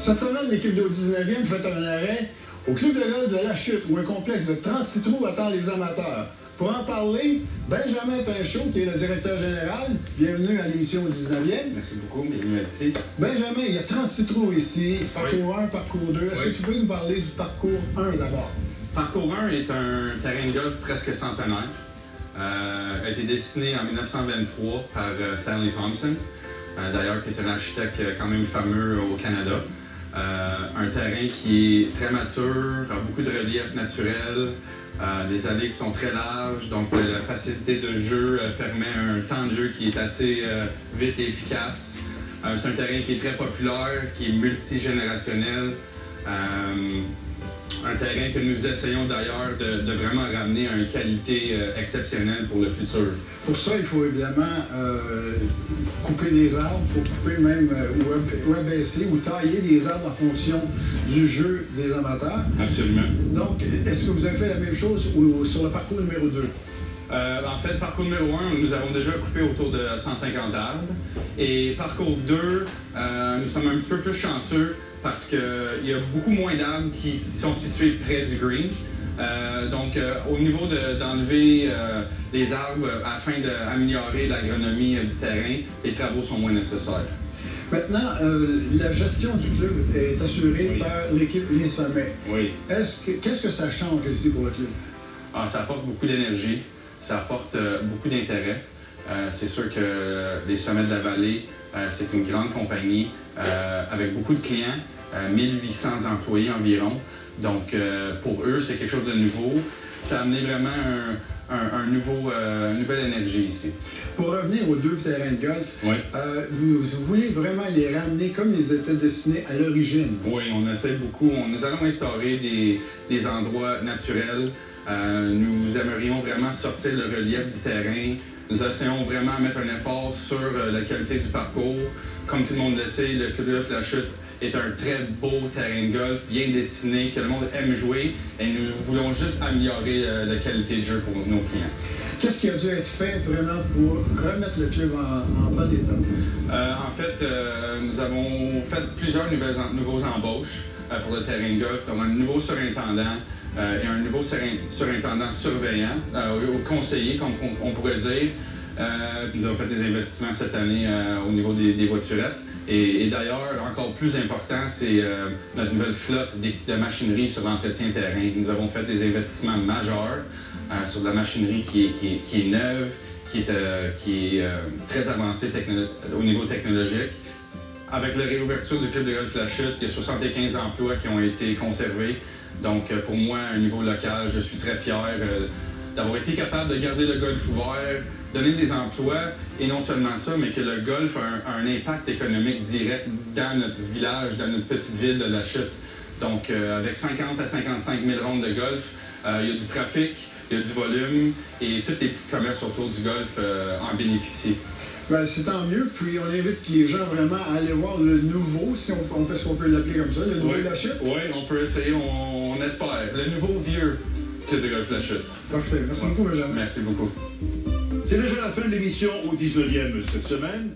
Cette semaine, l'équipe de 19e fait un arrêt au club de golf de La Chute, où un complexe de 36 trous attend les amateurs. Pour en parler, Benjamin Pinchot, qui est le directeur général. Bienvenue à l'émission 19e. Merci beaucoup, bienvenue ici. Benjamin, il y a 36 trous ici, parcours 1, parcours 2. Est-ce que tu peux nous parler du parcours 1 d'abord? Parcours 1 est un terrain de golf presque centenaire. A été dessiné en 1923 par Stanley Thompson, d'ailleurs qui est un architecte quand même fameux au Canada. Un terrain qui est très mature, a beaucoup de relief naturel, des allées qui sont très larges, donc la facilité de jeu permet un temps de jeu qui est assez vite et efficace. C'est un terrain qui est très populaire, qui est multigénérationnel. Un terrain que nous essayons d'ailleurs de vraiment ramener à une qualité exceptionnelle pour le futur. Pour ça, il faut évidemment couper des arbres, il faut couper même ou abaisser ou tailler des arbres en fonction du jeu des amateurs. Absolument. Donc, est-ce que vous avez fait la même chose sur le parcours numéro 2? En fait, parcours numéro 1, nous avons déjà coupé autour de 150 arbres. Et parcours 2, nous sommes un petit peu plus chanceux parce qu'il y a beaucoup moins d'arbres qui sont situés près du green. Donc, au niveau d'enlever les arbres afin d'améliorer l'agronomie du terrain, les travaux sont moins nécessaires. Maintenant, la gestion du club est assurée par l'équipe Les Sommets. Oui. Qu'est-ce que ça change ici pour le club? Ça apporte beaucoup d'énergie, ça apporte beaucoup d'intérêt. C'est sûr que les Sommets de la Vallée, c'est une grande compagnie avec beaucoup de clients, 1800 employés environ. Donc, pour eux, c'est quelque chose de nouveau. Ça a amené vraiment une nouvelle énergie ici. Pour revenir aux deux terrains de golf, oui. Vous voulez vraiment les ramener comme ils étaient destinés à l'origine? Oui, on essaie beaucoup. Nous allons instaurer des endroits naturels. Nous aimerions vraiment sortir le relief du terrain. Nous essayons vraiment de mettre un effort sur la qualité du parcours. Comme tout le monde le sait, le club de golf La Chute est un très beau terrain de golf, bien dessiné, que le monde aime jouer. Et nous voulons juste améliorer la qualité de jeu pour nos clients. Qu'est-ce qui a dû être fait vraiment pour remettre le club en bon état? En fait, nous avons fait plusieurs nouveaux embauches pour le terrain de golf, comme un nouveau surintendant et un nouveau surintendant surveillant, ou conseiller, comme on pourrait dire. Nous avons fait des investissements cette année au niveau des voiturettes. Et d'ailleurs, encore plus important, c'est notre nouvelle flotte de machinerie sur l'entretien terrain. Nous avons fait des investissements majeurs sur de la machinerie qui est neuve, qui est très avancée au niveau technologique. Avec la réouverture du club de golf La Chute, il y a 75 emplois qui ont été conservés. Donc, pour moi, à un niveau local, je suis très fier d'avoir été capable de garder le golf ouvert, donner des emplois, et non seulement ça, mais que le golf a un impact économique direct dans notre village, dans notre petite ville de La Chute. Donc, avec 50 à 55 000 rondes de golf, il y a du trafic, il y a du volume, et tous les petits commerces autour du golf en bénéficient. Ben, c'est tant mieux, puis on invite les gens vraiment à aller voir le nouveau, si on fait ce qu'on peut l'appeler comme ça, le nouveau La Chute. Oui, on peut essayer, on espère. Le nouveau vieux club de golf La Chute. Parfait, merci beaucoup, Benjamin. Merci beaucoup. C'est déjà la fin de l'émission au 19e cette semaine.